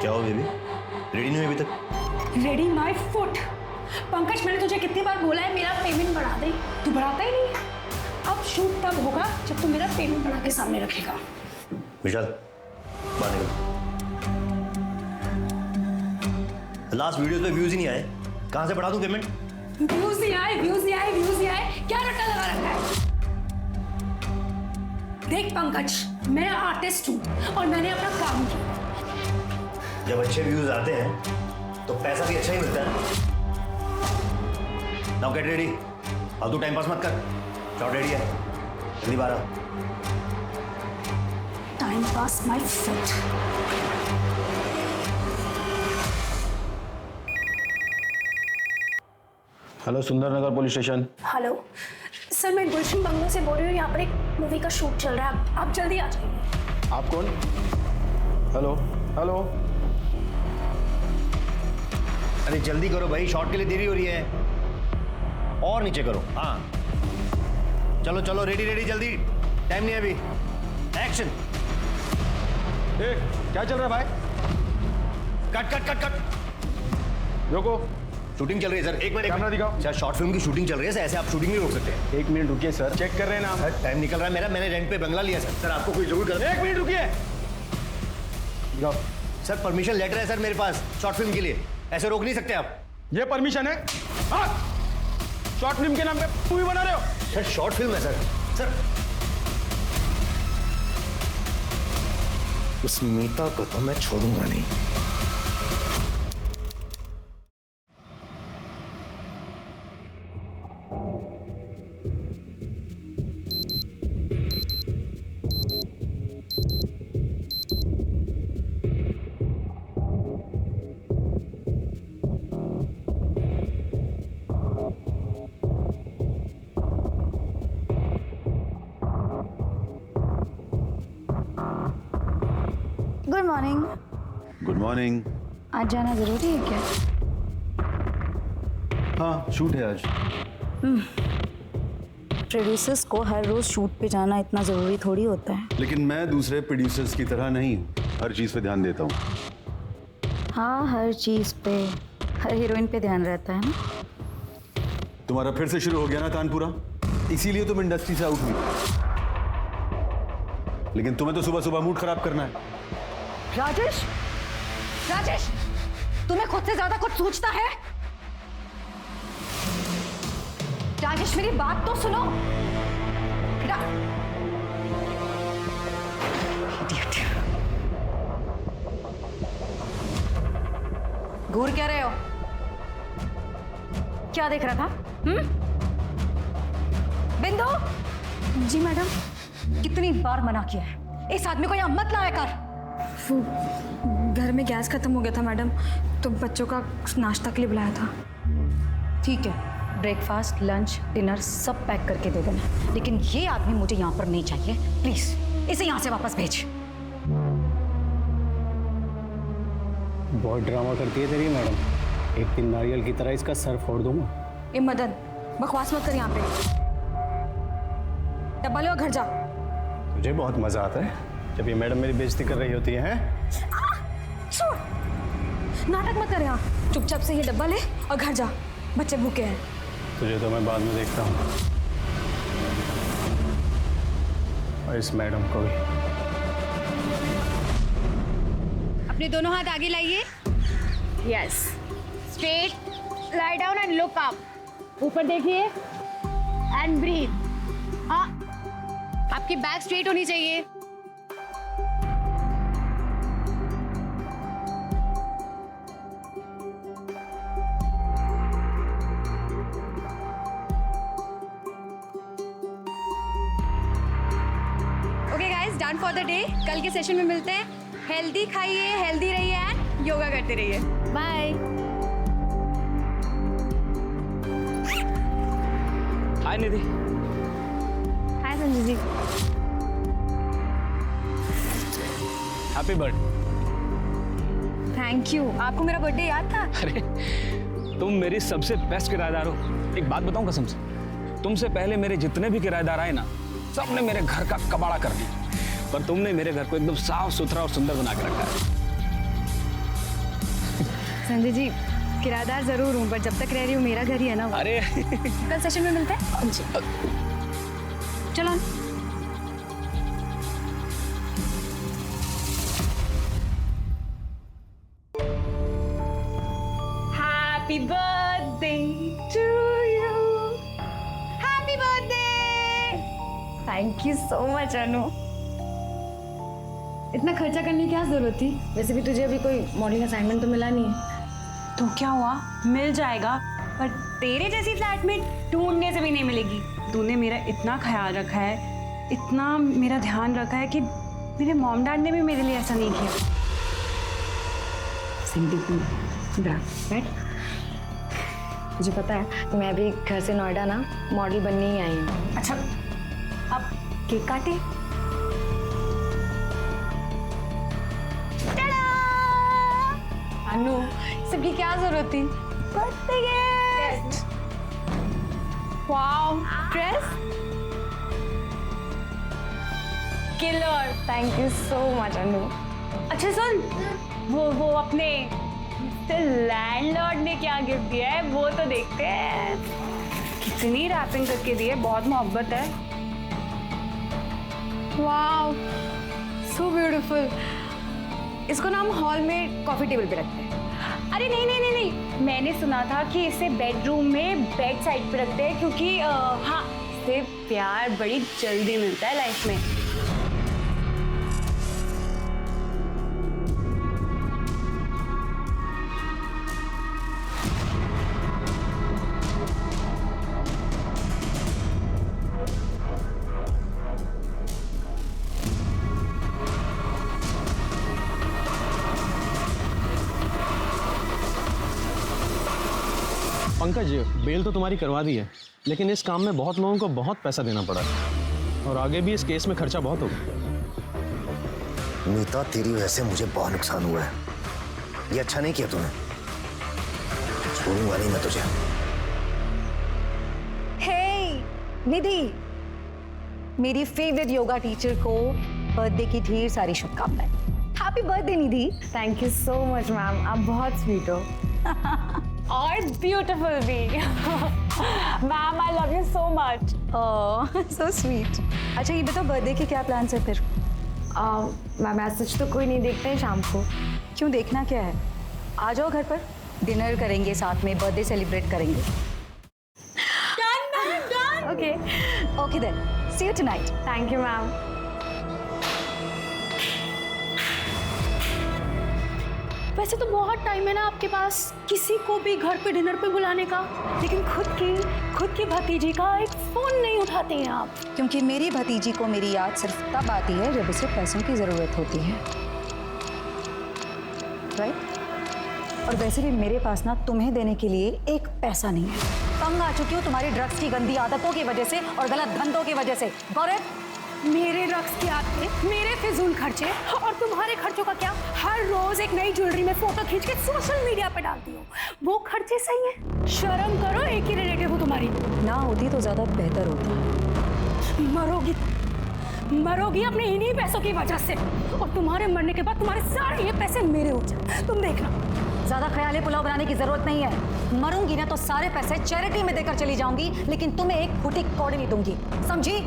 क्या हो baby, ready नहीं हुई अभी तक? Ready my foot. पंकज, मैंने तुझे कितनी बार बोला है मेरा पेमेंट बढ़ा दे, तू बढ़ाता ही नहीं। अब शूट तब होगा जब तू मेरा पेमेंट बढ़ा के सामने रखेगा। विशाल बाहर निकल। लास्ट वीडियो पे व्यूज ही नहीं आए, कहां से बढ़ा दूं पेमेंट? व्यूज नहीं आए, व्यूज नहीं आए, व्यूज नहीं आए, क्या रट्टा लगा रखा है? देख पंकज, मैं आर्टिस्ट हूं और मैंने अपना काम किया। जब अच्छे व्यूज आते हैं तो पैसा भी अच्छा ही मिलता है। नाउ गेट रेडी, फालतू टाइम पास मत कर। शॉट रेडी है, जल्दी बाहर आ। Time pass my foot. Hello, Sundarnagar police station. Hello sir, मैं गुलशन बंगलो से बोल रही हूँ। यहाँ पर एक मूवी का शूट चल रहा है, आप जल्दी आ जाइए। आप कौन? Hello hello. अरे जल्दी करो भाई, शॉट के लिए देरी हो रही है। और नीचे करो, हाँ चलो चलो, रेडी रेडी, जल्दी, टाइम नहीं है अभी। एक्शन। क्या चल रहा है भाई? Cut cut cut cut. रोको। शूटिंग चल रही है सर, एक मिनट। कैमरा दिखाओ। सर शॉर्ट फिल्म की शूटिंग चल रही है सर, ऐसे आप शूटिंग नहीं रोक सकते। एक मिनट रुकिए सर, चेक कर रहे हैं ना। सर टाइम निकल रहा है मेरा, मैंने रेंट पे बंगला लिया सर। सर आपको कोई जरूर कर। एक मिनट रुकिए। जाओ। सर परमिशन लेटर है सर मेरे पास शॉर्ट फिल्म के लिए, ऐसे रोक नहीं सकते आप। ये परमिशन है? शॉर्ट फिल्म के नाम पे मूवी बना रहे हो? सर शॉर्ट फिल्म है सर। सर उस मीता को तो मैं छोड़ूंगा नहीं। Good morning. Good morning. आज जाना जरूरी है क्या? हाँ, शूट है आज। प्रोड्यूसर्स को हर रोज शूट पे जाना इतना जरूरी थोड़ी होता है। लेकिन मैं दूसरे प्रोड्यूसर्स की तरह नहीं हूँ, हर चीज़ पे ध्यान देता हूँ। हाँ, हर चीज पे, हर हीरोइन पे ध्यान रहता है ना। तुम्हारा फिर से शुरू हो गया ना तानपुरा, इसीलिए तुम इंडस्ट्री से आउट हुई। लेकिन तुम्हें तो सुबह सुबह मूड खराब करना है। राजेश, राजेश, तुम्हें खुद से ज्यादा कुछ सोचता है? राजेश मेरी बात तो सुनो। Idiot. घूर क्या रहे हो? क्या देख रहा था? बिंदु। जी मैडम। कितनी बार मना किया है, इस आदमी को यहाँ मत लाया कर। वो घर में गैस खत्म हो गया था मैडम, तो बच्चों का नाश्ता के लिए बुलाया था। ठीक है, ब्रेकफास्ट, लंच, डिनर सब पैक करके दे देना, लेकिन ये आदमी मुझे यहाँ पर नहीं चाहिए। प्लीज इसे यहाँ से वापस भेज। बहुत ड्रामा करती है तेरी मैडम, एक दिन नारियल की तरह इसका सर फोड़ दूंगा। ए मदन, बकवास मत कर यहाँ पे। डब्बा ले और घर जा। तुझे बहुत मजा आता है जब ये मैडम मेरी बेइज्जती कर रही होती है। छोड़, नाटक मत कर यहाँ। चुपचाप से ये डब्बा ले और घर जा, बच्चे भूखे हैं। तुझे तो मैं बाद में देखता हूँ, और इस मैडम को भी। अपने दोनों हाथ आगे लाइए। Yes, straight, lie down and look up. ऊपर देखिए एंड ब्रीथ। हाँ, आपकी बैक स्ट्रेट होनी चाहिए। Okay guys, done for the day. कल के सेशन में मिलते हैं। हेल्दी खाइए, हेल्दी रहिए एंड योगा करते रहिए। Bye. Hi Nidhi. Hi Sanjay ji. Happy birthday. Thank you. आपको मेरा बर्थडे याद था? अरे तुम मेरी सबसे बेस्ट किराएदार हो। एक बात बताऊं कसम से, तुमसे पहले मेरे जितने भी किराएदार आए ना, सबने मेरे घर का कबाड़ा कर दिया, पर तुमने मेरे घर को एकदम साफ सुथरा और सुंदर बना के रखा है। संजय जी किराएदार जरूर हूँ, पर जब तक रह रही हूँ मेरा घर ही है ना। अरे कल सेशन में मिलते हैं। चलो happy birthday to you, happy birthday. Thank you so much Anu. इतना खर्चा करने की क्या जरूरत थी? वैसे भी तुझे अभी कोई मॉडलिंग असाइनमेंट तो मिला नहीं है। तो क्या हुआ, मिल जाएगा, पर तेरे जैसी फ्लैटमेट ढूंढने से भी नहीं मिलेगी। तूने मेरा इतना ख्याल रखा है, इतना मेरा ध्यान रखा है कि मेरे मॉम डैड ने भी मेरे लिए ऐसा नहीं किया। बैठ। मुझे पता है मैं भी घर से नोएडा ना मॉडल बनने ही आई हूँ। अच्छा, अब केक काटे। अनु सबकी क्या जरूरत थी? Birthday gift. Wow, dress killer. Thank you so much Anu. अच्छा सुन, वो अपने लैंडलॉर्ड ने क्या गिफ्ट दिया है वो तो देखते हैं। कितनी रैपिंग करके दी है, बहुत मोहब्बत है। Wow, so beautiful. इसको ना हम हॉल में कॉफी टेबल पे रखते हैं। अरे नहीं नहीं नहीं नहीं, मैंने सुना था कि इसे बेडरूम में बेड साइड पे रखते हैं, क्योंकि हाँ, इससे प्यार बड़ी जल्दी मिलता है लाइफ में। पंकज, बेल तो तुम्हारी करवा दी है, लेकिन इस काम में बहुत लोगों को बहुत पैसा देना पड़ा है और आगे भी इस केस में खर्चा बहुत होगा। नीता, तेरी वजह से मुझे बहुत नुकसान हुआ है। ये अच्छा नहीं किया तूने। छोड़ूंगा नहीं मैं तुझे। हे निधि, मेरी फेवरेट योगा टीचर को बर्थडे की ढेर सारी शुभकामनाएं। Happy birthday Nidhi. Thank you so much ma'am, आप बहुत स्वीट हो। और ब्यूटीफुल भी। Ma'am I love you so much. Oh so sweet. अच्छा ये बताओ, बर्थडे के क्या प्लान्स है फिर? मैम आज सच तो कोई नहीं देखते हैं शाम को। क्यों, देखना क्या है? आ जाओ घर पर, डिनर करेंगे साथ में, बर्थडे सेलिब्रेट करेंगे। Okay okay then, see you tonight. Thank you ma'am. वैसे तो बहुत टाइम है ना आपके पास किसी को भी घर पे डिनर पे बुलाने का, लेकिन खुद की भतीजी का एक फोन नहीं उठाते हैं आप। क्योंकि मेरी भतीजी को मेरी याद सिर्फ तब आती है जब उसे पैसों की ज़रूरत होती है, राइट? और वैसे भी मेरे पास ना तुम्हें देने के लिए एक पैसा नहीं है। तंग आ चुकी हूँ तुम्हारी ड्रग्स की गंदी आदतों की वजह से और गलत धंधों की वजह से। गौरव, मेरे ड्रग्स की आदतें, मेरे फिजूल खर्चे और तुम्हारे खर्चों का क्या? हर रोज एक नई ज्वेलरी में फोटो खींच के सोशल मीडिया पे डालती हो, वो खर्चे सही है? शर्म करो, एक ही रिलेटिव हूँ तुम्हारी। ना होती तो ज्यादा बेहतर होता। मरोगी अपने इन्हीं पैसों की वजह से, और तुम्हारे मरने के बाद तुम्हारे सारे ये पैसे मेरे हो जाए, तुम देखना। ज्यादा ख्याली पुलाव बनाने की जरूरत नहीं है। मरूंगी ना तो सारे पैसे चैरिटी में देकर चली जाऊंगी, लेकिन तुम्हें एक फुटी कौड़ी नहीं दूंगी, समझी?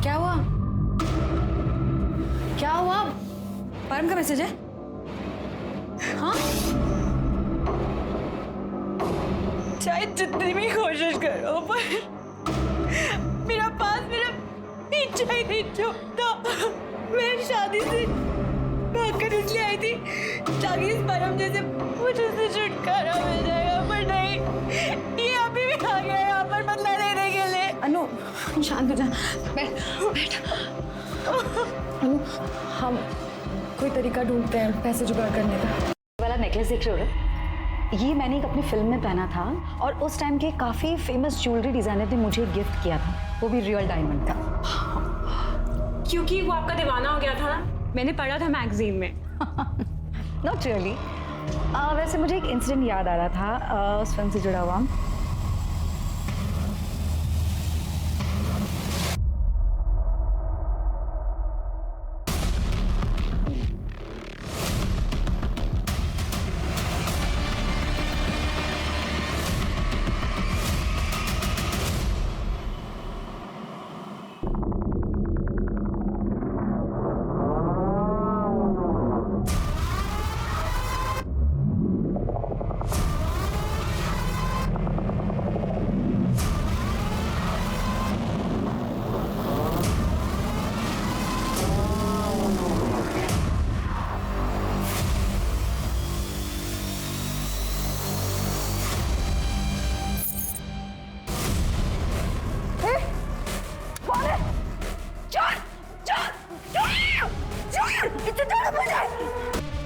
क्या हुआ? क्या हुआ? परम का मैसेज है? हाँ? चाहे जितनी भी कोशिश करो, पर मेरा पीछा ही नहीं छूटता। मैं शादी से भागकर इसलिए आई थी ताकि इस परम जैसे मुझे से छुटकारा मिल जाएगा, पर नहीं, ये अभी भी आ गया यहाँ पर बदला लेने के लिए। अनु शांत हो जा, बैठ। अनु, हम कोई तरीका ढूंढते हैं पैसे जुगाड़ करने का। वाला नेकलेस देख रहे हो? ये मैंने एक अपनी फिल्म में पहना था और उस टाइम के काफ़ी फेमस ज्वेलरी डिज़ाइनर ने मुझे गिफ्ट किया था, वो भी रियल डायमंड का। क्योंकि वो आपका दीवाना हो गया था ना, मैंने पढ़ा था मैगजीन में। Not really. वैसे मुझे एक इंसिडेंट याद आ रहा था उस फिल्म से जुड़ा हुआ।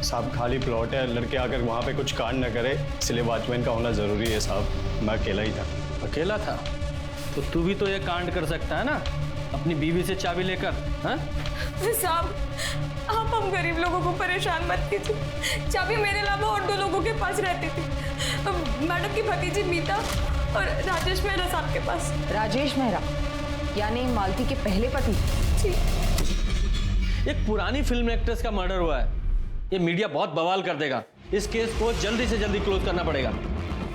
साहब खाली प्लॉट है, लड़के आकर वहाँ पे कुछ कांड न करे, इसलिए वॉचमैन का होना ज़रूरी है साहब। मैं अकेला ही था। अकेला था तो तू भी तो ये कांड कर सकता है ना, अपनी बीवी से चाबी लेकर। हाँ साहब, आप हम गरीब लोगों को परेशान मत कीजिए। चाबी मेरे अलावा और 2 लोगों के पास रहती थी, मैडम की भतीजी मीता और राजेश मेहरा साहब के पास। राजेश मेहरा यानी मालती के पहले पति? जी। एक पुरानी फिल्म एक्ट्रेस का मर्डर हुआ है, ये मीडिया बहुत बवाल कर देगा। इस केस को जल्दी से जल्दी क्लोज करना पड़ेगा।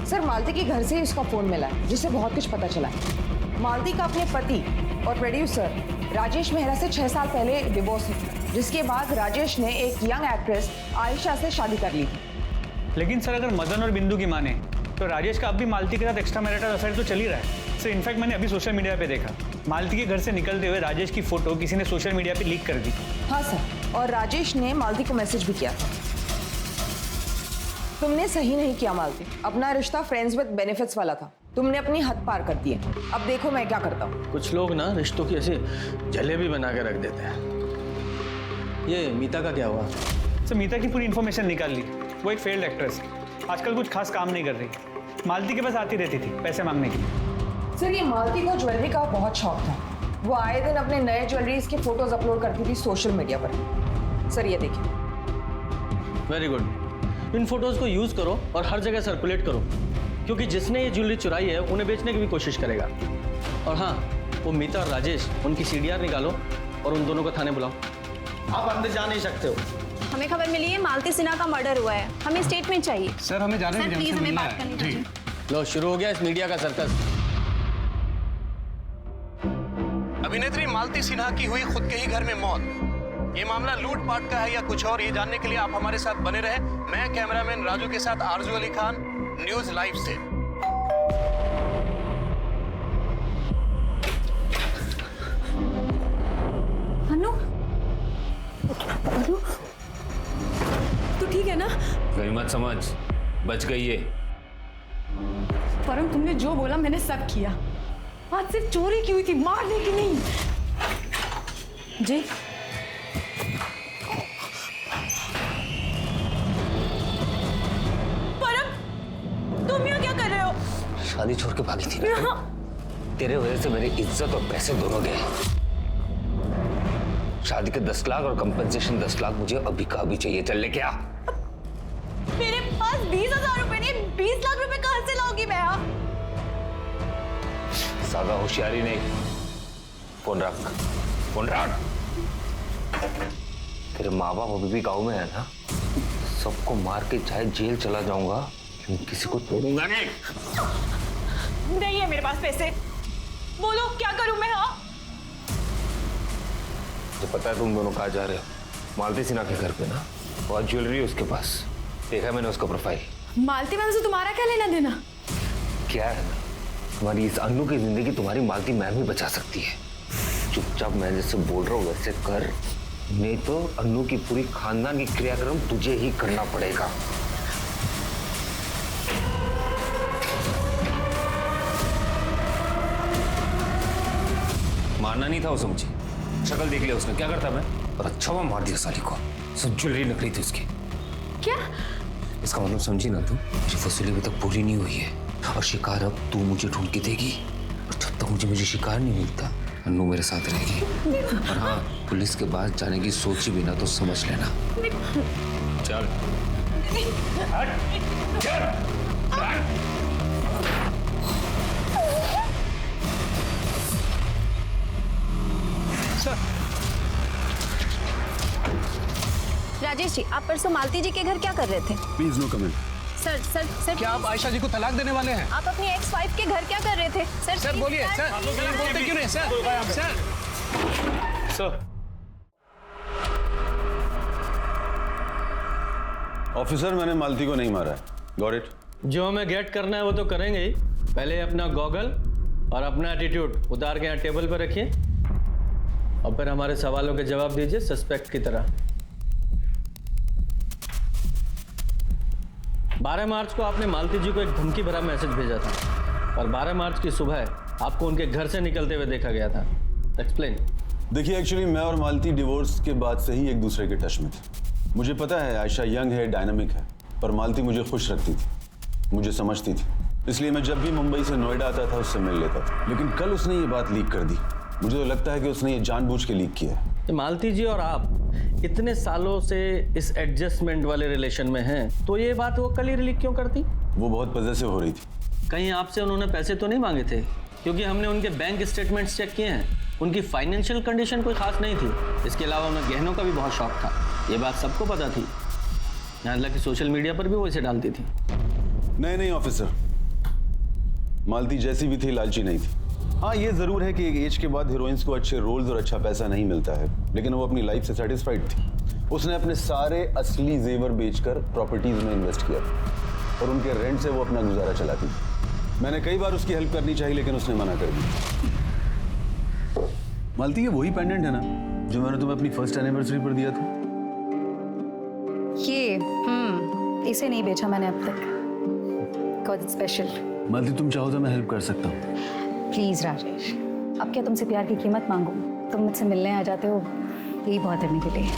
सर, मालती के घर से इसका फोन मिला है जिससे बहुत कुछ पता चला है। मालती का अपने पति और प्रोड्यूसर राजेश मेहरा से 6 साल पहले डिवोर्स हुआ, जिसके बाद राजेश ने एक यंग एक्ट्रेस आयशा से शादी कर ली थी। लेकिन सर, अगर मदन और बिंदु की माने तो राजेश का अब भी मालती के साथ एक्स्ट्रा मैरिटल अफेयर तो चल ही रहा है। सर, इनफैक्ट मैंने अभी सोशल मीडिया पे देखा, मालती के घर से निकलते हुए राजेश की फोटो किसी ने सोशल मीडिया पे लीक कर दी। हाँ सर, और राजेश ने मालती को मैसेज भी किया था। तुमने सही नहीं किया मालती, अपना रिश्ता फ्रेंड्स विद बेनिफिट्स वाला था, तुमने अपनी हद पार कर दी है। अब देखो मैं क्या करता हूँ। कुछ लोग ना रिश्तों की ऐसे जलेबी बना के रख देते हैं। ये मीता का क्या हुआ? सर, मीता की पूरी इन्फॉर्मेशन निकाल ली। वो एक फेल्ड एक्ट्रेस है, आजकल कुछ खास काम नहीं कर रही, मालती के पास आती रहती थी पैसे मांगने के लिए। सर, ये मालती को ज्वेलरी का बहुत शौक था, वो आए दिन अपने नए ज्वेलरीज के फोटोज अपलोड करती थी सोशल मीडिया पर। सर ये देखिए। वेरी गुड, इन फोटोज को यूज करो और हर जगह सर्कुलेट करो, क्योंकि जिसने ये ज्वेलरी चुराई है उन्हें बेचने की भी कोशिश करेगा। और हाँ, वो मीता और राजेश, उनकी CDR निकालो और उन दोनों को थाने बुलाओ। आप अंदर जा नहीं सकते हो। हमें खबर मिली है मालती सिन्हा का मर्डर हुआ है, हमें स्टेटमेंट चाहिए। सर, हमें जाने सर प्लीज हमें बात करनी चाहिए। लो, शुरू हो गया इस मीडिया का सर्कस। अभिनेत्री मालती सिन्हा की हुई खुद के ही घर में मौत। ये मामला लूटपाट का है या कुछ और, ये जानने के लिए आप हमारे साथ बने रहे। मैं कैमरामैन राजू के साथ आरजू अली खान, न्यूज लाइव से। अनु, अनु, तू ठीक है ना? गई मत समझ, बच गई है। परम, तुमने जो बोला मैंने सब किया। आज सिर्फ चोरी की हुई थी, मारने की नहीं। जी परम, तुम यहाँ क्या कर रहे हो? शादी छोड़ के भागी थी ना, तेरे वजह से मेरी इज्जत और पैसे दोनों गए। शादी के 10 लाख और कंपनसेशन 10 लाख मुझे अभी का अभी चाहिए। चल लेके आ। मेरे पास 20,000 रुपए नहीं, 20 लाख रुपए कहाँ से लाऊंगी मैं? ज्यादा होशियारी नहीं, फोन रख, फोन रख। तेरे माँ बाप अभी भी गाँव में है ना, सबको मार के चाहे जेल चला जाऊंगा, किसी को तोड़ूंगा नहीं। नहीं है मेरे पास पैसे, बोलो क्या करूं मैं? हाँ, तो पता है तुम दोनों कहाँ जा रहे हो? मालती सिन्हा के घर पे ना, बहुत ज्वेलरी है उसके पास, देखा मैंने उसका प्रोफाइल। मालती मैम से तुम्हारा क्या लेना देना? क्या है ना, तुम्हारी इस अन्नू की जिंदगी तुम्हारी मालती मैम ही बचा सकती है। चुपचाप मैं जैसे बोल रहा हूँ वैसे कर, नहीं तो अन्नू की पूरी खानदान की क्रियाक्रम तुझे ही करना पड़ेगा। मारना नहीं था वो, समझी? शक्ल देख लिया उसने, क्या करता मैं? और अच्छा हुआ मार दिया साली को। सब ज्वेलरी नकली थी उसकी। क्या? इसका मतलब समझी ना तू? मुझे वसूली अभी तक पूरी नहीं हुई है और शिकार अब तू मुझे ढूंढ के देगी, और जब तक मुझे शिकार नहीं मिलता अन्नू मेरे साथ रहेगी। और हाँ, पुलिस के पास जाने की सोची भी ना तो समझ लेना। चल। राजेश जी, आप परसों मालती जी के घर क्या कर रहे थे? Please no comment. Sir sir sir, क्या आप आयशा जी को तलाक देने वाले हैं? आप अपनी एक्स वाइफ के घर क्या कर रहे थे? सर सर please, बोलिए sir, सर, please, बोलते क्यों नहीं सर? सर सर ऑफिसर, मैंने मालती को नहीं मारा है। Got it? जो हमें गेट करना है वो तो करेंगे ही। पहले अपना गॉगल और अपना एटीट्यूड उतार के यहाँ टेबल पर रखिए और फिर हमारे सवालों के जवाब दीजिए सस्पेक्ट की तरह। 12 मार्च को आपने मालती जी को एक धमकी भरा मैसेज भेजा था और 12 मार्च की सुबह आपको उनके घर से निकलते हुए देखा गया था। एक्सप्लेन। देखिए, एक्चुअली मैं और मालती डिवोर्स के बाद से ही एक दूसरे के टच में थे। मुझे पता है आयशा यंग है, डायनामिक है, पर मालती मुझे खुश रखती थी, मुझे समझती थी। इसलिए मैं जब भी मुंबई से नोएडा आता था उससे मिल लेता था। लेकिन कल उसने ये बात लीक कर दी। मुझे तो लगता है कि उसने ये जानबूझ के लीक किया है। तो मालती जी और आप इतने सालों से इस एडजस्टमेंट वाले रिलेशन में हैं, तो ये बात वो कल ही लीक क्यों करती? वो बहुत पॉजेसिव हो रही थी। कहीं आपसे उन्होंने पैसे तो नहीं मांगे थे? क्योंकि हमने उनके बैंक स्टेटमेंट्स चेक किए हैं, उनकी फाइनेंशियल कंडीशन कोई खास नहीं थी। इसके अलावा उन्हें गहनों का भी बहुत शौक था, ये बात सबको पता थी। यहाँ तक कि सोशल मीडिया पर भी वो इसे डालती थी। नहीं ऑफिसर, मालती जैसी भी थी लालची नहीं थी। हाँ, ये जरूर है कि एक एज के बाद हीरोइंस को अच्छे रोल्स और अच्छा पैसा नहीं मिलता है, लेकिन वो अपनी लाइफ से सेटिस्फाइड थी। उसने अपने सारे असली जेवर बेचकर प्रॉपर्टीज में इन्वेस्ट किया और उनके रेंट से वो अपना गुजारा चलाती थी। मैंने कई बार उसकी हेल्प करनी चाहिए, लेकिन उसने मना कर दी। मालती, ये वही पेंडेंट है ना जो मैंने तुम्हें अपनी फर्स्ट एनिवर्सरी पर दिया था? ये इसे नहीं बेचा मैंने अब तक। Got special. मालती, तुम चाहो तो मैं हेल्प कर सकता हूँ। प्लीज राजेश, अब क्या तुमसे प्यार की कीमत मांगू? तुम मुझसे मिलने आ जाते हो, यही बहुत है मेरे लिए।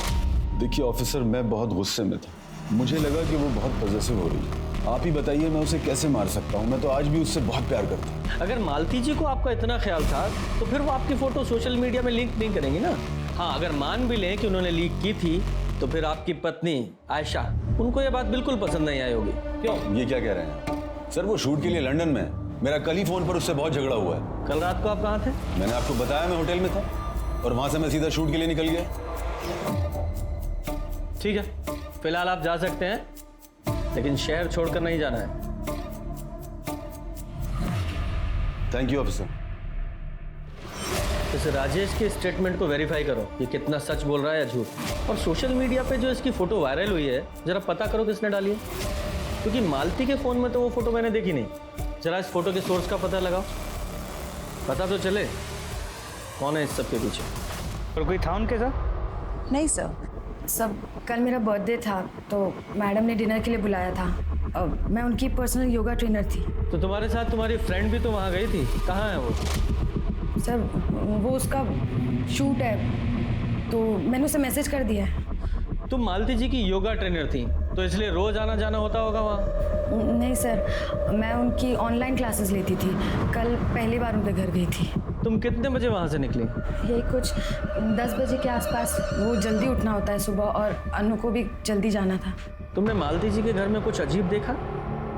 देखिए ऑफिसर, मैं बहुत गुस्से में था। मुझे लगा कि वो बहुत पॉजेसिव हो रही है। आप ही बताइए मैं उसे कैसे मार सकता हूँ? मैं तो आज भी उससे बहुत प्यार करता हूँ। अगर मालती जी को आपका इतना ख्याल था तो फिर वो आपकी फोटो सोशल मीडिया में लीक नहीं करेंगी ना। हाँ, अगर मान भी लें कि उन्होंने लीक की थी तो फिर आपकी पत्नी आयशा, उनको ये बात बिल्कुल पसंद नहीं आई होगी। क्यों? ये क्या कह रहे हैं सर? वो शूट के लिए लंदन में है। मेरा कल ही फोन पर उससे बहुत झगड़ा हुआ है। कल रात को आप कहाँ थे? मैंने आपको बताया, मैं होटल में था और वहां से मैं सीधा शूट के लिए निकल गया। ठीक है, फिलहाल आप जा सकते हैं, लेकिन शहर छोड़कर नहीं जाना है। Thank you officer. इस राजेश के स्टेटमेंट को वेरीफाई करो, ये कितना सच बोल रहा है या झूठ। और सोशल मीडिया पे जो इसकी फोटो वायरल हुई है, जरा पता करो किसने डाली है, क्योंकि मालती के फोन में तो वो फोटो मैंने देखी नहीं। जरा इस फोटो के सोर्स का पता लगाओ, पता तो चले कौन है इस सब के पीछे। और कोई था उनके साथ? नहीं सर, सब कल मेरा बर्थडे था तो मैडम ने डिनर के लिए बुलाया था। मैं उनकी पर्सनल योगा ट्रेनर थी। तो तुम्हारे साथ तुम्हारी फ्रेंड भी तो वहाँ गई थी, कहाँ है वो? सर, वो उसका शूट है तो मैंने उसे मैसेज कर दिया है। तुम मालती जी की योगा ट्रेनर थी तो इसलिए रोज आना जाना होता होगा वहाँ? नहीं सर, मैं उनकी ऑनलाइन क्लासेस लेती थी। कल पहली बार उनके घर गई थी। तुम कितने बजे वहाँ से निकली? यही कुछ 10 बजे के आसपास। वो जल्दी उठना होता है सुबह और अनु को भी जल्दी जाना था। तुमने मालती जी के घर में कुछ अजीब देखा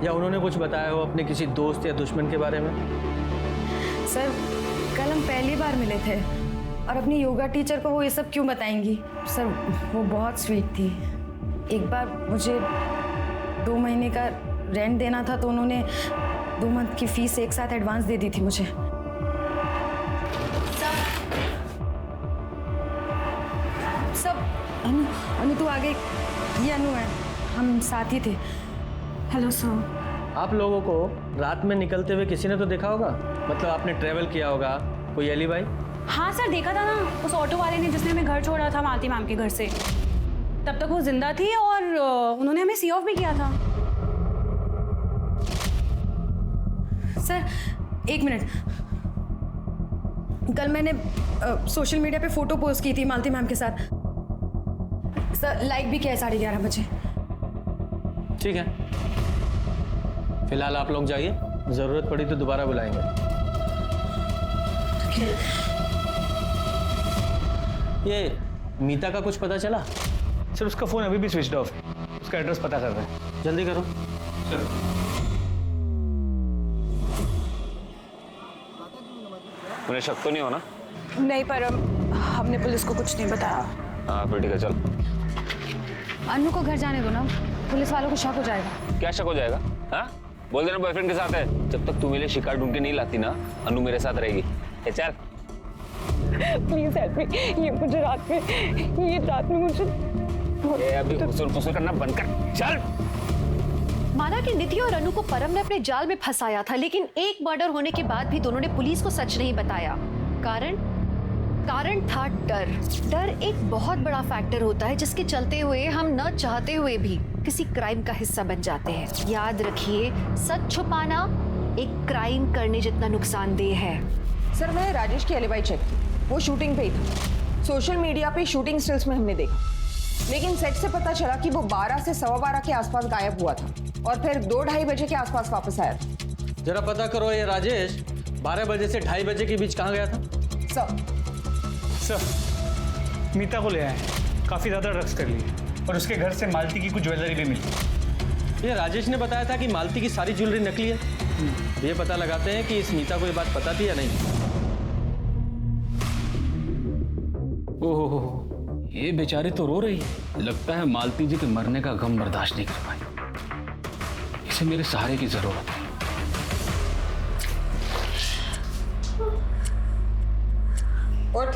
या उन्होंने कुछ बताया हो अपने किसी दोस्त या दुश्मन के बारे में? सर, कल हम पहली बार मिले थे और अपनी योगा टीचर को वो ये सब क्यों बताएंगी? सर, वो बहुत स्वीट थी। एक बार मुझे 2 महीने का रेंट देना था तो उन्होंने 2 मंथ की फीस एक साथ एडवांस दे दी थी मुझे। सब अनु तू आगे, ये अनु है, हम साथ ही थे। Hello sir. आप लोगों को रात में निकलते हुए किसी ने तो देखा होगा, मतलब आपने ट्रेवल किया होगा, कोई एलिबाई? हाँ सर, देखा था ना उस ऑटो वाले ने जिसने हमें घर छोड़ा था मालती मैम के घर से। तब तक वो जिंदा थी और उन्होंने हमें सी ऑफ भी किया था। Sir, 1 minute. कल मैंने सोशल मीडिया पे फोटो पोस्ट की थी मालती मैम के साथ। सर, लाइक भी किया है 11:30 बजे। ठीक है, फिलहाल आप लोग जाइए, जरूरत पड़ी तो दोबारा बुलाएंगे। ये मीता का कुछ पता चला? सर उसका फ़ोन अभी भी स्विच ऑफ है, उसका एड्रेस पता कर रहे हैं। जल्दी करो। उन्हें शक तो नहीं हो ना? नहीं, पर हमने पुलिस को कुछ नहीं बताया। हाँ फिर ठीक है, चल। अनु को घर जाने दो ना, पुलिस वालों को शक हो जाएगा। क्या शक हो जाएगा? हाँ, बोल देना बॉयफ्रेंड के साथ है। जब तक तू मेरे शिकार ढूंढ के नहीं लाती ना, अनु मेरे साथ रहेगी। ए, चल। प्लीज हेल्प मी, ये मुझे रात में मुझे ए, अभी फुसुर करना बंद कर, चल। माना कि निधि और अनु को परम ने अपने जाल में फंसाया था, लेकिन एक मर्डर होने के बाद भी दोनों ने पुलिस को सच नहीं बताया। कारण था डर। डर एक बहुत बड़ा फैक्टर होता है जिसके चलते हुए हम न चाहते हुए भी किसी क्राइम का हिस्सा बन जाते हैं। याद रखिए, सच छुपाना एक क्राइम करने जितना नुकसानदेह है। सर मैंने राजेश की एलिबाई चेक की, वो शूटिंग पे ही था। सोशल मीडिया पे शूटिंग स्टिल्स में हमने देखा, लेकिन सेट से पता चला कि वो 12 से 12:15 के आसपास गायब हुआ था और फिर 2-2:30 बजे के आसपास वापस आया था। जरा पता करो ये राजेश 12 बजे से 2:30 बजे के बीच कहाँ गया था? सर मीता को ले आए, काफ़ी ज़्यादा ड्रग्स कर लिए और उसके घर से मालती की कुछ ज्वेलरी भी मिली। ये राजेश ने बताया था कि मालती की सारी ज्वेलरी नकली है। ये पता लगाते हैं कि इस मीता को ये बात पता थी या नहीं। ओहो, ये बेचारी तो रो रही है। लगता है मालती जी के मरने का गम बर्दाश्त नहीं कर पाई। इसे मेरे सहारे की जरूरत है। उठ।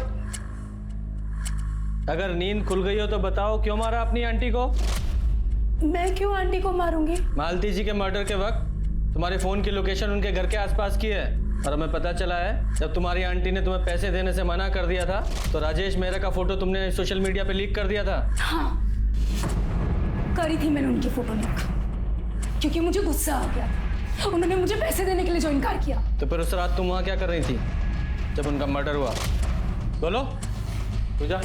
अगर नींद खुल गई हो तो बताओ, क्यों मारा अपनी आंटी को? मैं क्यों आंटी को मारूंगी? मालती जी के मर्डर के वक्त तुम्हारे फोन की लोकेशन उनके घर के आसपास की है और हमें पता चला है जब तुम्हारी आंटी ने तुम्हें पैसे देने से मना कर दिया था तो राजेश मेहरा का फोटो तुमने सोशल मीडिया पे लीक कर दिया था। हाँ, करी थी मैंने उनकी फोटो लीक, क्योंकि मुझे गुस्सा आ गया था। उन्होंने मुझे पैसे देने के लिए जो इनकार किया। तो फिर उस रात तुम वहाँ क्या कर रही थी जब उनका मर्डर हुआ? बोलो, तू जा।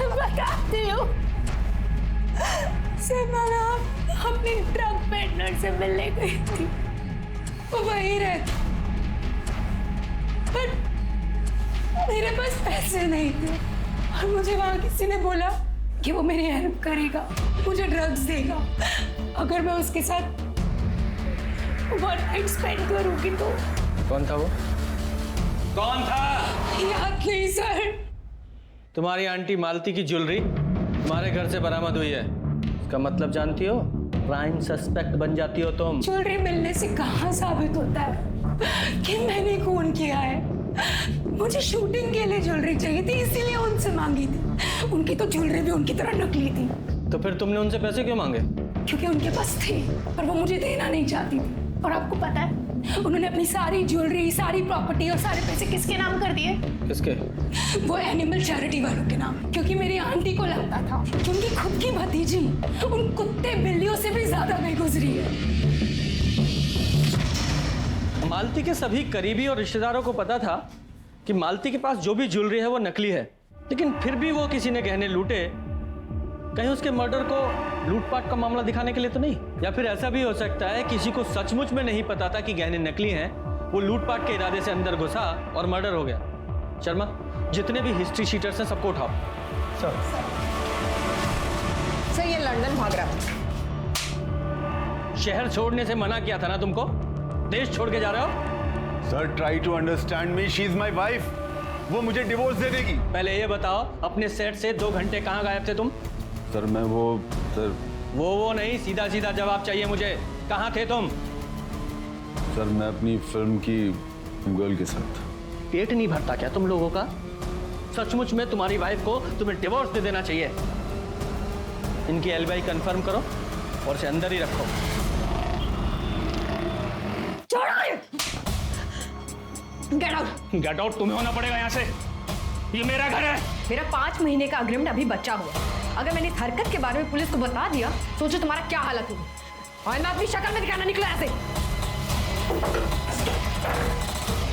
बताती हूँ। अपनी ड्रग पार्टनर से मिलने गई थी, वो वहीं रहती, पर मेरे पास पैसे नहीं थे और मुझे वहाँ किसी ने बोला कि वो मेरी हेल्प करेगा, मुझे ड्रग्स देगा अगर मैं उसके साथ वन नाइट स्पेंड करूँगी तो। कौन था वो? कौन था? याद नहीं सर। तुम्हारी आंटी मालती की ज्वेलरी तुम्हारे घर से बरामद हुई है। इसका मतलब जानती हो? प्राइम सस्पेक्ट बन जाती हो तुम। ज्वेलरी मिलने से कहाँ साबित होता है कि मैंने खून किया है? मुझे शूटिंग के लिए ज्वेलरी चाहिए थी, इसीलिए उनसे मांगी थी। उनकी तो ज्वेलरी भी उनकी तरह नकली थी। तो फिर तुमने उनसे पैसे क्यों मांगे? क्योंकि उनके पास थे, पर वो मुझे देना नहीं चाहती थी। और आपको पता है उन्होंने अपनी सारी ज्वेलरी, सारी प्रॉपर्टी और सारे पैसे किसके नाम कर दिए? किसके? वो एनिमल चैरिटी वालों के नाम। क्योंकि मेरी आंटी को लगता था कि उनकी खुद की भतीजी उन कुत्ते बिल्लियों से भी ज्यादा बेगुजरी है। मालती के सभी करीबी और रिश्तेदारों को पता था कि मालती के पास जो भी ज्वेलरी है वो नकली है, लेकिन फिर भी वो किसी ने गहने लूटे। कहीं उसके मर्डर को लूटपाट का मामला दिखाने के लिए तो नहीं? या फिर ऐसा भी हो सकता है किसी को सचमुच में नहीं पता था कि गहने नकली हैं, वो लूटपाट के इरादे से अंदर घुसा और मर्डर हो गया। शर्मा, जितने भी हिस्ट्री शीटर्स हैं सबको उठाओ। सर ये लंदन भाग रहा था। शहर छोड़ने से मना किया था ना तुमको? देश छोड़ के जा रहे हो? Sir try to understand me, she is my wife. वो मुझे डिवोर्स दे देगी। पहले ये बताओ, अपने सेट से 2 घंटे कहाँ गायब थे तुम? सर मैं सर वो नहीं, सीधा सीधा जवाब चाहिए मुझे। कहाँ थे तुम? सर मैं अपनी फिल्म की गर्ल के साथ। पेट नहीं भरता क्या तुम लोगों का? सचमुच में तुम्हारी वाइफ को तुम्हें डिवोर्स दे देना चाहिए। इनकी एलिबाई कंफर्म करो और इसे अंदर ही रखो। Get out. गेट आउट तुम्हें होना पड़ेगा यहाँ से, ये मेरा घर है। मेरा 5 महीने का अग्रीमेंट अभी बचा हुआ है। अगर मैंने इस हरकत के बारे में पुलिस को बता दिया, सोचो तुम्हारा क्या हालत होगी। और मैं अपनी शक्ल में दिखाना निकला ऐसे।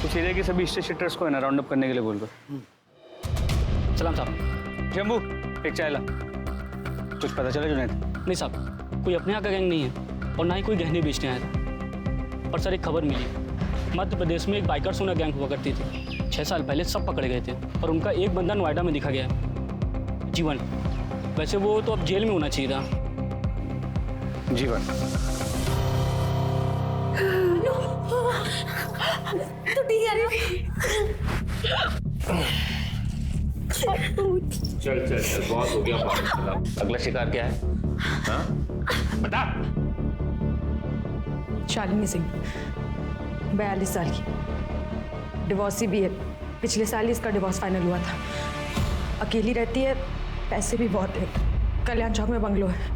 तो सीधे की सभी हिस्ट्री शीटर्स को है ना राउंड अप करने के लिए बोल कर। सलाम साहब। जम्बू एक चाय ला। कुछ पता चला जुनैद? नहीं साहब, कोई अपने यहाँ का गैंग नहीं है और ना ही कोई गहने बेचने आया था। और सर एक खबर मिली, मध्य प्रदेश में एक बाइकर्स ओनर गैंग हुआ करती थी 6 साल पहले सब पकड़े गए थे और उनका एक बंदा नोएडा में दिखा गया है, जीवन। वैसे वो तो अब जेल में होना चाहिए था। जीवन, तो ठीक है। चल चल चल, बहुत हो गया बहुत। अगला शिकार क्या है? हाँ? बता। शालिनी सिंह, 42 साल की, डिवोर्सी भी है। पिछले साल ही इसका डिवोर्स फाइनल हुआ था। अकेली रहती है, पैसे भी बहुत है। कल्याण चौक में बंगलो है।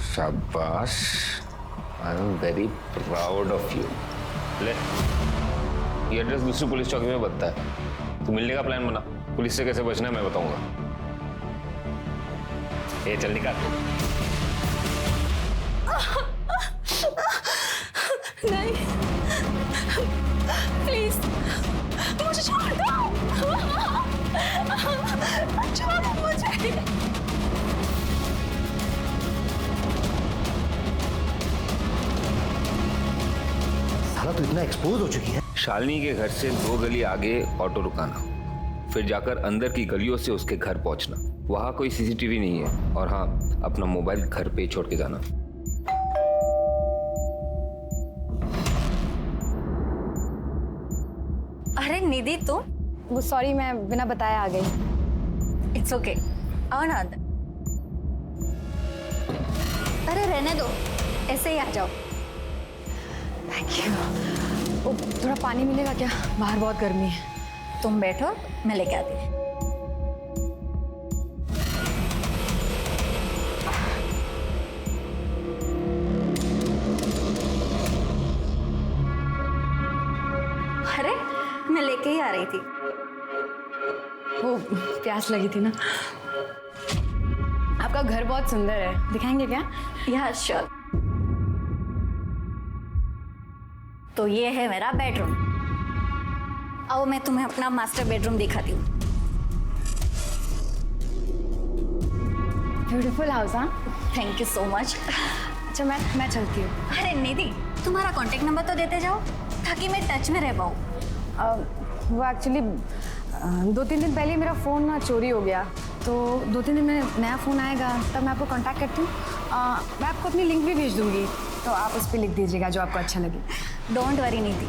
शाबाश, I am very proud of you. ले, ये एड्रेस दूसरी पुलिस चौकी में बता है। तू मिलने का प्लान बना, पुलिस से कैसे बचना है मैं बताऊंगा। ये चल निकाल। नहीं, प्लीज मुझे छोड़ दो, छोड़ो मुझे। साला तो इतना एक्सपोज हो चुकी है। शालिनी के घर से 2 गली आगे ऑटो रुकाना, फिर जाकर अंदर की गलियों से उसके घर पहुंचना। वहां कोई सीसीटीवी नहीं है, और हाँ, अपना मोबाइल घर पे ही छोड़ के जाना। अरे निधि तुम? वो सॉरी, मैं बिना बताए आ गई। इट्स ओके, आओ ना अंदर। अरे रहने दो, ऐसे ही आ जाओ। Thank you. थोड़ा पानी मिलेगा क्या? बाहर बहुत गर्मी है। तुम बैठो, मैं लेके आती हूँ। अरे मैं लेके ही आ रही थी। वो प्यास लगी थी ना। आपका घर बहुत सुंदर है, दिखाएंगे क्या? या श्योर। तो ये है मेरा बेडरूम। आओ मैं तुम्हें अपना मास्टर बेडरूम दिखाती हूँ। Beautiful house. हाँ, थैंक यू सो मच। अच्छा मैं चलती हूँ। अरे निधि, तुम्हारा कांटेक्ट नंबर तो देते जाओ ताकि मैं टच में रह पाऊँ। वो एक्चुअली 2-3 दिन पहले मेरा फ़ोन ना चोरी हो गया, तो 2-3 दिन में नया फ़ोन आएगा तब मैं आपको कांटेक्ट करती हूँ। मैं आपको अपनी लिंक भी भेज दूँगी, तो आप उस पर लिख दीजिएगा जो आपको अच्छा लगे। डोंट वरी निधि,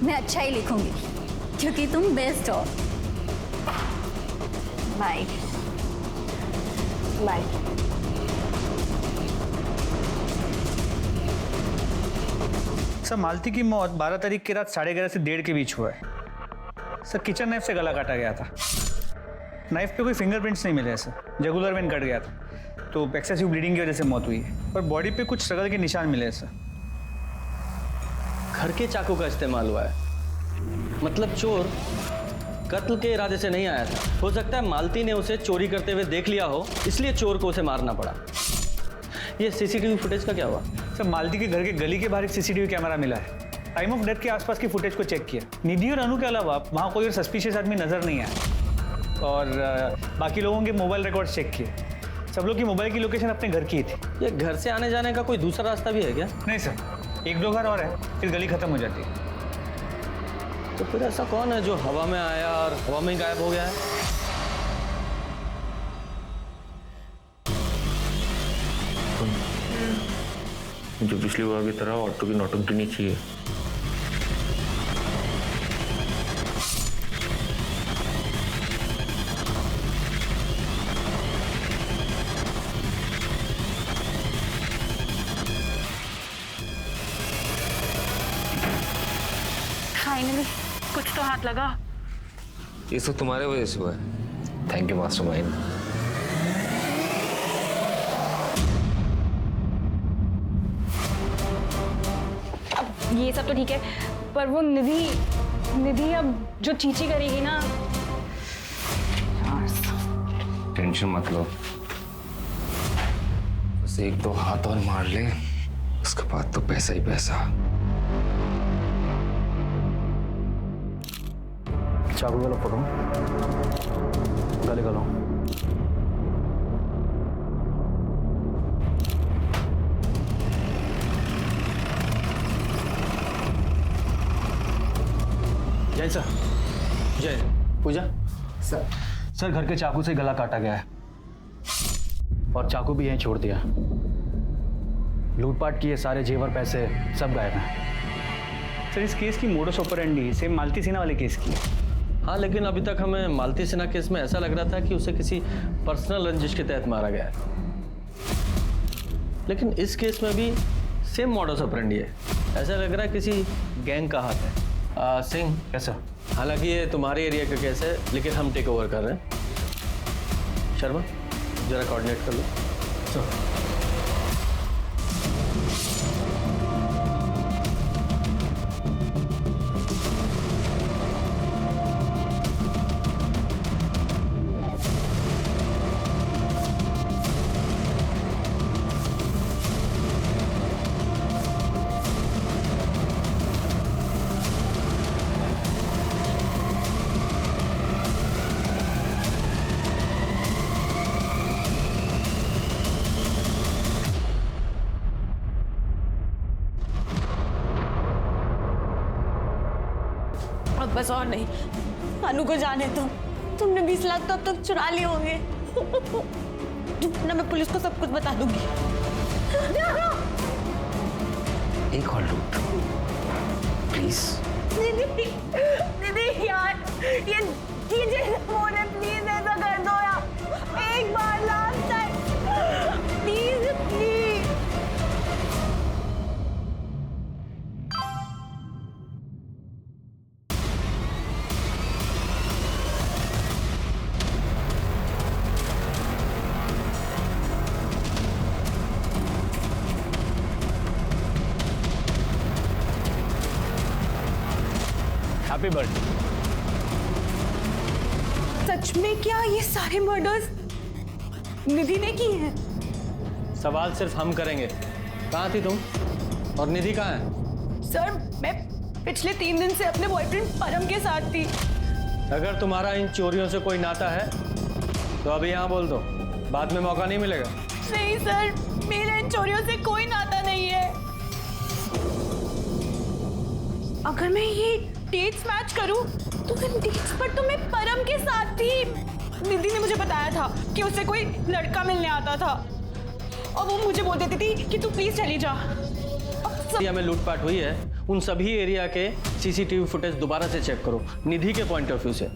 मैं अच्छा ही लिखूंगी क्योंकि तुम बेस्ट हो। Bye bye. सर, मालती की मौत 12 तारीख की रात 11:30 से 1:30 के बीच हुआ है। सर, किचन नाइफ से गला काटा गया था। नाइफ पे कोई फिंगरप्रिंट्स नहीं मिले सर, जुगुलर वेन कट गया था, तो एक्सेसिव ब्लीडिंग की वजह से मौत हुई है। और बॉडी पे कुछ स्ट्रगल के निशान मिले सर। घर के चाकू का इस्तेमाल हुआ है, मतलब चोर कत्ल के इरादे से नहीं आया था। हो सकता है मालती ने उसे चोरी करते हुए देख लिया हो, इसलिए चोर को उसे मारना पड़ा। ये सीसीटीवी फुटेज का क्या हुआ? सर, मालती के घर के गली के बाहर एक सीसीटीवी कैमरा मिला है। टाइम ऑफ डेथ के आसपास की फुटेज को चेक किया। निधि और अनु के अलावा वहाँ कोई और सस्पिशियस आदमी नजर नहीं आया। और बाकी लोगों के मोबाइल रिकॉर्ड्स चेक किए। सब लोग की मोबाइल की लोकेशन अपने घर की थी। ये घर से आने जाने का कोई दूसरा रास्ता भी है क्या? नहीं सर, 1-2 घर और है, फिर गली खत्म हो जाती है। तो फिर ऐसा कौन है जो हवा में आया और हवा में ही गायब हो गया है? जो पिछली बार की तरह ऑटो की नौटंकी नहीं चाहिए। फाइनली कुछ तो हाथ लगा। ये सब तुम्हारे वजह से हुआ है। Thank you mastermind. ये सब तो ठीक है, पर वो निधि अब जो चीची करेगी ना। टेंशन मत लो, बस 1-2 हाथ और मार ले, उसके बाद तो पैसा ही पैसा। चाकू गला पकड़ो, गले गलो। जैन सर, जय पूजा। सर घर के चाकू से गला काटा गया है और चाकू भी यहीं छोड़ दिया। लूटपाट किए सारे जेवर पैसे सब गायब हैं। सर इस केस की मोडस ऑपरेंडी सेम मालती सिन्हा वाले केस की है। हाँ, लेकिन अभी तक हमें मालती सिन्हा केस में ऐसा लग रहा था कि उसे किसी पर्सनल रंजिश के तहत मारा गया है, लेकिन इस केस में भी सेम मॉडस ऑपरेंडी है। ऐसा लग रहा है किसी गैंग का हाथ है। सिंह कैसा? हालांकि ये तुम्हारे एरिया का केस है, लेकिन हम टेक ओवर कर रहे हैं। शर्मा जरा कोऑर्डिनेट कर लो। अब बस और नहीं, अनु को जाने दो। तुमने 20 लाख तो अब तक चुरा लिए होंगे ना, मैं पुलिस को सब कुछ बता दूंगी। एक और लूट प्लीज। दीदी दीदी यार, ये मोड़ है, प्लीज ऐसा कर दो यार, एक बार last time please please. Happy birthday. सच में क्या ये सारे मर्डर्स निधि ने की हैं? सवाल सिर्फ हम करेंगे। कहाँ थी तुम और निधि कहाँ है? सर मैं पिछले 3 दिन से अपने बॉयफ्रेंड परम के साथ थी। अगर तुम्हारा इन चोरियों से कोई नाता है तो अभी यहाँ बोल दो, बाद में मौका नहीं मिलेगा। नहीं सर, मेरा इन चोरियों से कोई नाता नहीं है। अगर मैं ये डेट्स मैच करूं तो इन डेट्स पर तो मैं परम के साथ थी। निधि ने मुझे बताया था कि उसे कोई लड़का मिलने आता था और वो मुझे बोल देती थी कि तू प्लीज चली जा। एरिया में लूटपाट हुई है, उन सभी एरिया के सीसीटीवी फुटेज दोबारा से चेक करो, निधि के पॉइंट ऑफ व्यू से।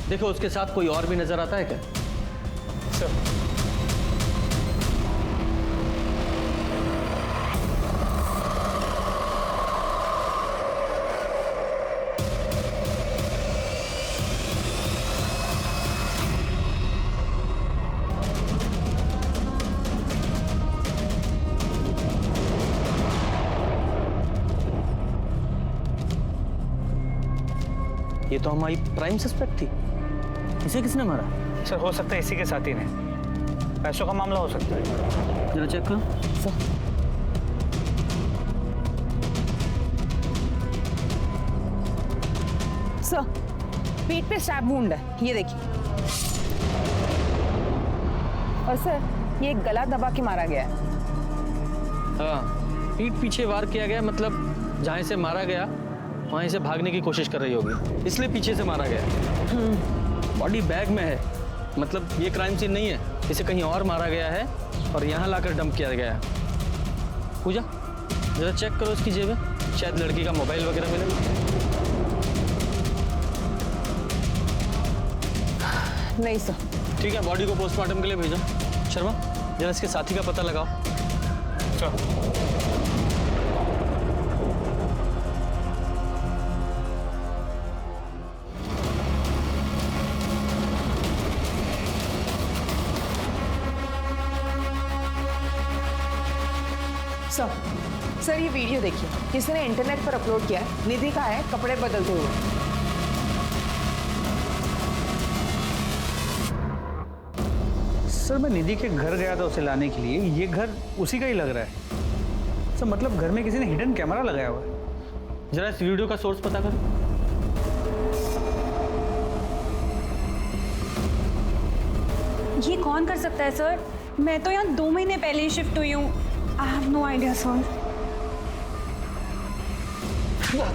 देखो उसके साथ कोई और भी नजर आता है क्या? सर ये तो हमारी प्राइम सस्पेक्ट थी। इसे किसने मारा? सर हो सकता है इसी के साथी ने। पैसों का मामला हो सकता है। जरा चेक करो। सर पीठ पे स्टैब वुंड है, ये देखिए। और सर ये गला दबा के मारा गया है। हाँ, पीठ पीछे वार किया गया, मतलब जहाँ से मारा गया वहीं से भागने की कोशिश कर रही होगी, इसलिए पीछे से मारा गया। बॉडी बैग में है, मतलब ये क्राइम सीन नहीं है, इसे कहीं और मारा गया है और यहाँ लाकर डंप किया गया है। पूजा जरा चेक करो इसकी जेबें, शायद लड़की का मोबाइल वगैरह मिले। नहीं सर। ठीक है, बॉडी को पोस्टमार्टम के लिए भेजो। शर्मा जरा इसके साथी का पता लगाओ। सर सर ये वीडियो देखिए, किसी ने इंटरनेट पर अपलोड किया है। निधि का है कपड़े बदलते हुए। सर मैं निधि के घर गया था उसे लाने के लिए, ये घर उसी का ही लग रहा है। सर मतलब घर में किसी ने हिडन कैमरा लगाया हुआ है। जरा इस वीडियो का सोर्स पता करो। ये कौन कर सकता है सर? मैं तो यहाँ 2 महीने पहले ही शिफ्ट हुई हूँ। I have no idea sir.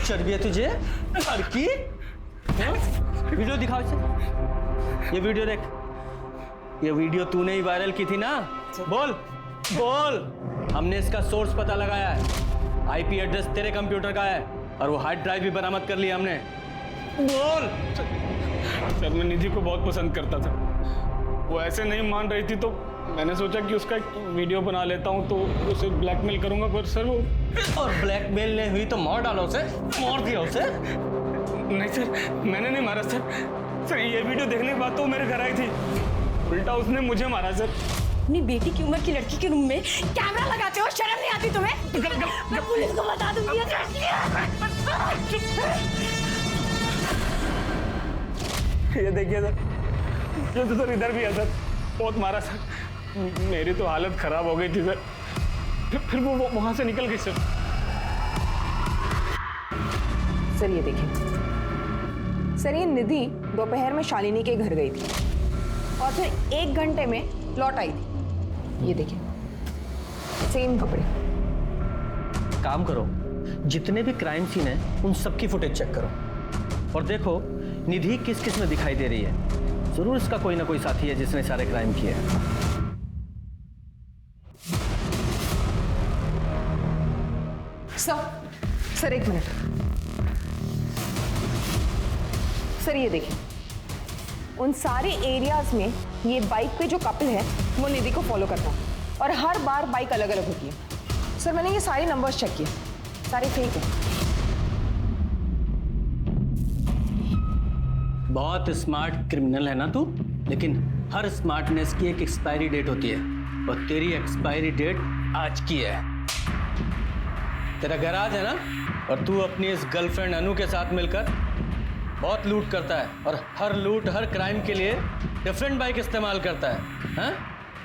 चढ़ गया तुझे लड़की? वीडियो दिखाओ इसे। ये वीडियो देख, ये वीडियो तूने ही वायरल की थी ना? बोल बोल। हमने इसका सोर्स पता लगाया है, आईपी एड्रेस तेरे कंप्यूटर का है और वो हार्ड ड्राइव भी बरामद कर लिया हमने। बोल। सर मैं निधि को बहुत पसंद करता था, वो ऐसे नहीं मान रही थी तो मैंने सोचा कि उसका एक वीडियो बना लेता हूँ तो उसे ब्लैकमेल करूंगा, पर सर वो। और ब्लैकमेल नहीं हुई तो मार डालो उसे, मार दिया उसे। नहीं सर, मैंने नहीं मारा सर। सर ये वीडियो देखने के बाद तो वो मेरे घर आई थी, उल्टा उसने मुझे मारा सर। अपनी बेटी की उम्र की लड़की के रूम में कैमरा लगाते हो, शर्म नहीं आती तुम्हें? मैं पुलिस को बता दूंगी। ये देखिए सर, ये तो सर इधर भी है सर, बहुत मारा सर। मेरी तो हालत खराब हो गई थी सर, फिर वो वहां से निकल गई सर। सर ये देखिए, सर ये निधि दोपहर में शालिनी के घर गई थी और फिर 1 घंटे में लौट आई थी। ये देखिए, सेम कपड़े। काम करो, जितने भी क्राइम सीन है उन सबकी फुटेज चेक करो और देखो निधि किस किस में दिखाई दे रही है। जरूर इसका कोई ना कोई साथी है जिसने सारे क्राइम किए हैं। Sir 1 minute. सर ये देखिए, उन सारे एरियाज में ये बाइक पे जो कपल है वो निधि को फॉलो करता है और हर बार बाइक अलग अलग होती है। सर मैंने ये सारे नंबर्स चेक किए, सारे फेक हैं। बहुत स्मार्ट क्रिमिनल है ना तू, लेकिन हर स्मार्टनेस की एक एक्सपायरी डेट होती है और तेरी एक्सपायरी डेट आज की है। तेरा गैराज है ना, और तू अपनी इस गर्लफ्रेंड अनु के साथ मिलकर बहुत लूट करता है और हर लूट हर क्राइम के लिए डिफरेंट बाइक इस्तेमाल करता है। हाँ,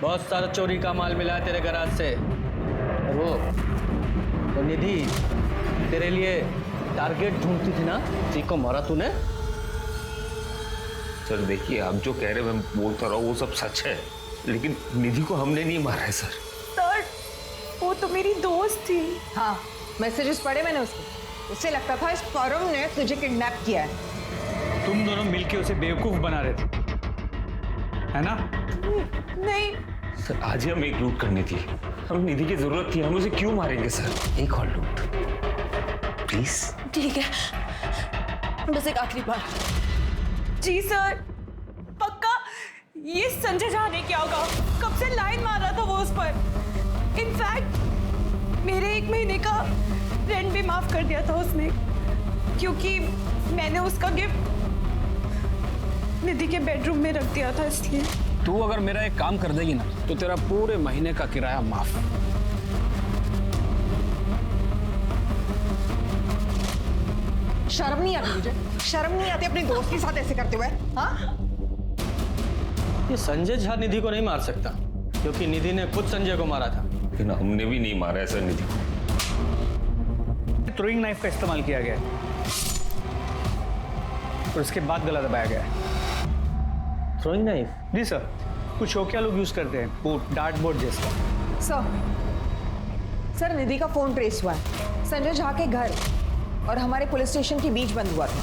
बहुत सारा चोरी का माल मिला है तेरे गैराज से। और वो निधि तेरे लिए टारगेट ढूंढती थी ना, उसी को मारा तूने। सर देखिए, आप जो कह रहे हैं मैं बोलता रहा हूँ वो सब सच है, लेकिन निधि को हमने नहीं मारा है सर। सर वो तो मेरी दोस्त थी। हाँ, मैसेजेस पढ़े मैंने उसके। उसे लगता था इस फॉर्म ने तुझे किडनैप किया है। तुम दोनों मिलके उसे बेवकूफ बना रहे थे, है ना? नहीं सर, आज ही हम एक लूट करनी थी, हमें निधि की जरूरत थी, हम उसे क्यों मारेंगे सर? एक और लूट प्लीज। ठीक है, बस एक आखिरी बार। जी सर, पक्का ये संजय झा ने क्या होगा? कब से लाइन मार रहा था वो उस पर। इनफैक्ट मेरे 1 महीने का रेंट भी माफ कर दिया था उसने, क्योंकि मैंने उसका गिफ्ट निधि के बेडरूम में रख दिया था, इसलिए। तू अगर मेरा एक काम कर देगी ना तो तेरा पूरे महीने का किराया माफ। शर्म नहीं आती तुझे? शर्म नहीं आती अपने दोस्त के साथ ऐसे करते हुए? हाँ, ये संजय झा निधि को नहीं मार सकता क्योंकि निधि ने खुद संजय को मारा था। लेकिन हमने भी नहीं मारा है सर निधि को। थ्रोइंग नाइफ का इस्तेमाल किया गया है और उसके बाद गला दबाया गया है। Throwing knife? जी सर, कुछ शौकिया लोग यूज करते हैं, वो डार्ट बोर्ड जैसा। सर निधि का फोन ट्रेस हुआ है। संजय झा के घर और हमारे पुलिस स्टेशन के बीच बंद हुआ था।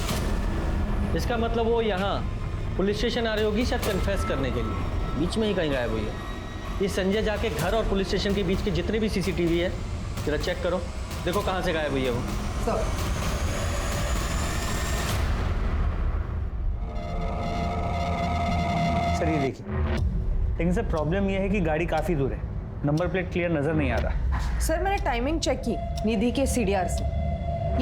इसका मतलब वो यहाँ पुलिस स्टेशन आ रही होगी शायद कन्फेस करने के लिए, बीच में ही कहीं गायब हुई है। ये संजय झा के घर और पुलिस स्टेशन के बीच के जितने भी सीसीटीवी है जरा चेक करो, देखो कहाँ से गायब हुई है वो। सर ये देखिए, लेकिन सर प्रॉब्लम ये है कि गाड़ी काफ़ी दूर है, नंबर प्लेट क्लियर नज़र नहीं आ रहा। सर मैंने टाइमिंग चेक की निधि के सीडीआर से,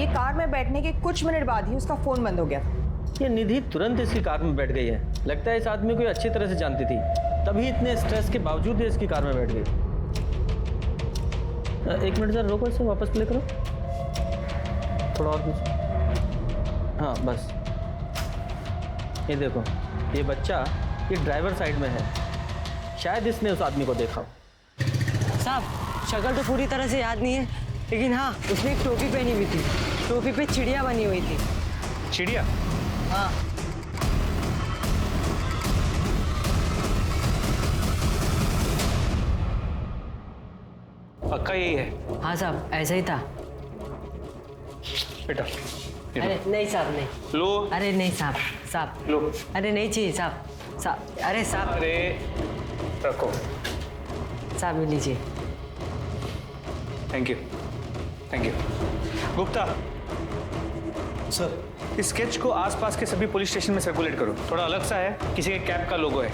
ये कार में बैठने के कुछ मिनट बाद ही उसका फोन बंद हो गया था। ये निधि तुरंत इसकी कार में बैठ गई है, लगता है इस आदमी को अच्छी तरह से जानती थी, तभी इतने स्ट्रेस के बावजूद इसकी कार में बैठ गई। 1 मिनट सर रोको, इसे वापस प्ले करो थोड़ा और कुछ। हाँ बस, ये देखो ये बच्चा ये ड्राइवर साइड में है, शायद इसने उस आदमी को देखा। साहब शक्ल तो पूरी तरह से याद नहीं है, लेकिन हाँ उसने एक टोपी पहनी हुई थी, टोपी पे चिड़िया बनी हुई थी। चिड़िया? हाँ। पक्का यही है? हाँ साहब ऐसा ही था। बेटा अरे नहीं साहब नहीं। लो। अरे नहीं साहब, साहब लो। अरे नहीं चाहिए साहब, साहब अरे साहब। अरे रखो। साहब लीजिए। Thank you, thank you. Gupta sir, इस स्केच को आसपास के सभी पुलिस स्टेशन में सर्कुलेट करो। थोड़ा अलग सा है, किसी के कैब का लोगो है,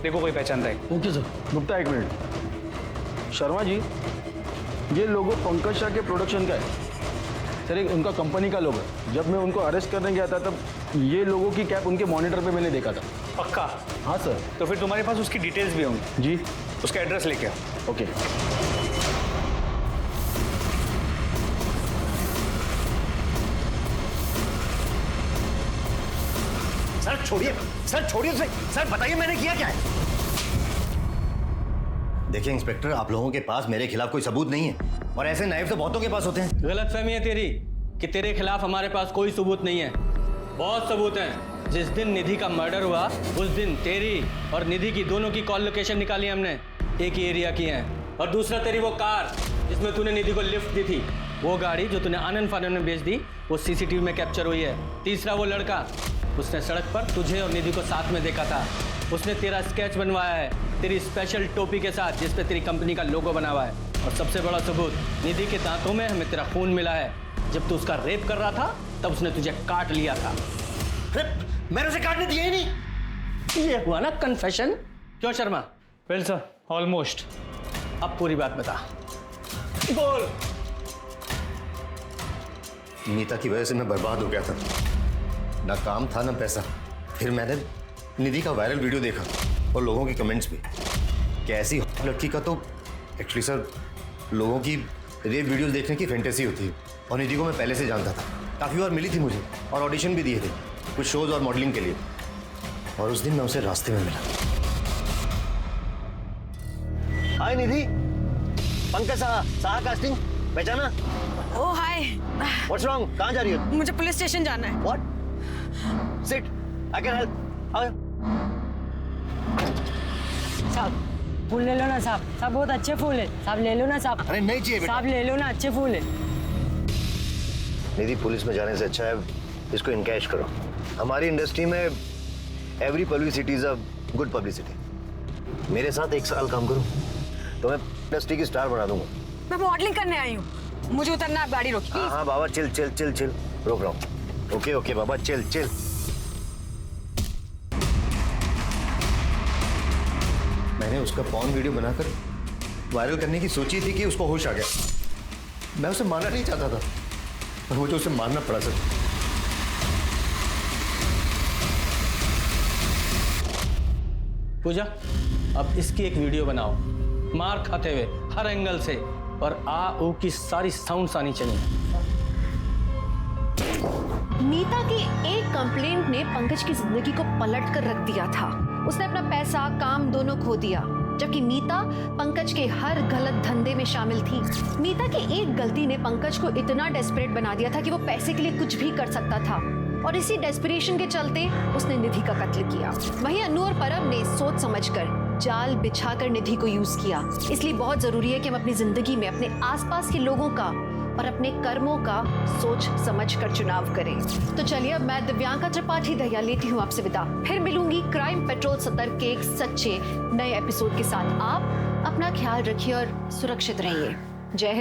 देखो कोई पहचानता है। Okay sir. गुप्ता एक मिनट। शर्मा जी, ये लोगो पंकज शाह के प्रोडक्शन का है सर, एक उनका कंपनी का लोगो है। जब मैं उनको अरेस्ट करने गया था तब ये लोगों की कैप उनके मॉनिटर पे मैंने देखा था। पक्का? हाँ सर। तो फिर तुम्हारे पास उसकी डिटेल्स भी होंगी। जी। उसका एड्रेस लेके आओ। ओके। सर छोड़िए, सर छोड़िए उसे। सर बताइए मैंने किया क्या है? देखिए इंस्पेक्टर, आप लोगों के पास मेरे खिलाफ कोई सबूत नहीं है और ऐसे नाइफ तो बहुतों के पास होते हैं। गलतफहमी है तेरी कि तेरे खिलाफ हमारे पास कोई सबूत नहीं है। बहुत सबूत हैं। जिस दिन निधि का मर्डर हुआ उस दिन तेरी और निधि की दोनों की कॉल लोकेशन निकाली हमने, एक ही एरिया की है। और दूसरा तेरी वो कार जिसमें तूने निधि को लिफ्ट दी थी, वो गाड़ी जो तूने आनंद फानंद में बेच दी, वो सीसीटीवी में कैप्चर हुई है। तीसरा वो लड़का, उसने सड़क पर तुझे और निधि को साथ में देखा था। उसने तेरा स्केच बनवाया है तेरी स्पेशल टोपी के साथ जिस पे तेरी कंपनी का लोगो बना हुआ है। और सबसे बड़ा सबूत, निधि के दांतों में हमें तेरा खून मिला है। जब तू उसका रेप कर रहा था तब उसने तुझे काट लिया था। मैंने उसे काटने दिया ही नहीं। ये हुआ ना कन्फेशन? क्यों शर्मा? Well sir, almost. अब पूरी बात बता। बोल। नीता की वजह से मैं बर्बाद हो गया था, ना काम था ना पैसा। फिर मैंने निधि का वायरल वीडियो देखा और लोगों के कमेंट्स भी कि ऐसी लड़की का तो एक्चुअली सर लोगों की रेप वीडियोस देखने की फैंटेसी होती है। और निधि को मैं पहले से जानता था, काफ़ी बार मिली थी मुझे और ऑडिशन भी दिए थे कुछ शोज और मॉडलिंग के लिए। और उस दिन मैं उसे रास्ते में मिला। हाय निधि, पंकज साहा कास्टिंग, पहचाना? Oh hi. What's wrong? कहाँ जा रही हो? मुझे पुलिस स्टेशन जाना है। What? Sit, I can help. साहब फूल ले लो ना साहब, साहब बहुत अच्छे फूल है साहब, ले लो ना साहब। अरे नहीं चाहिए बेटा। साहब ले लो ना, अच्छे फूल है। निधि, पुलिस में जाने से अच्छा है इसको इनकैश करो। हमारी इंडस्ट्री में every publicity is a good publicity. मेरे साथ 1 साल काम करो तो मैं इंडस्ट्री की स्टार बना दूंगा। मैं मॉडलिंग करने आई हूँ, मुझे उतरना, आप गाड़ी रोकिए। हाँ बाबा, चिल चिल चिल चिल, रोक रहा हूँ। ओके ओके बाबा, चिल चिल। मैंने उसका पॉर्न वीडियो बनाकर वायरल करने की सोची थी कि उसको होश आ गया। मैं उसे मारना नहीं चाहता था पर मुझे उसे मारना पड़ा सर। पूजा, अब इसकी एक वीडियो बनाओ मार खाते हुए हर एंगल से, और आ ऊ की सारी साउंड्स आनी चाहिए। नीता की एक कंप्लेंट ने पंकज की जिंदगी को पलट कर रख दिया था। उसने अपना पैसा, काम दोनों खो दिया, जबकि मीता पंकज के हर गलत धंधे में शामिल थी। मीता की एक गलती ने पंकज को इतना डेस्परेट बना दिया था कि वो पैसे के लिए कुछ भी कर सकता था, और इसी डेस्परेशन के चलते उसने निधि का कत्ल किया। वहीं अनु और परम ने सोच समझकर जाल बिछाकर निधि को यूज किया। इसलिए बहुत जरूरी है कि हम अपनी जिंदगी में अपने आसपास के लोगों का और अपने कर्मों का सोच समझकर चुनाव करें। तो चलिए, अब मैं दिव्यांका त्रिपाठी दहिया लेती हूँ आपसे विदा। फिर मिलूंगी क्राइम पेट्रोल सतर्क के एक सच्चे नए एपिसोड के साथ। आप अपना ख्याल रखिए और सुरक्षित रहिए। जय हिंद।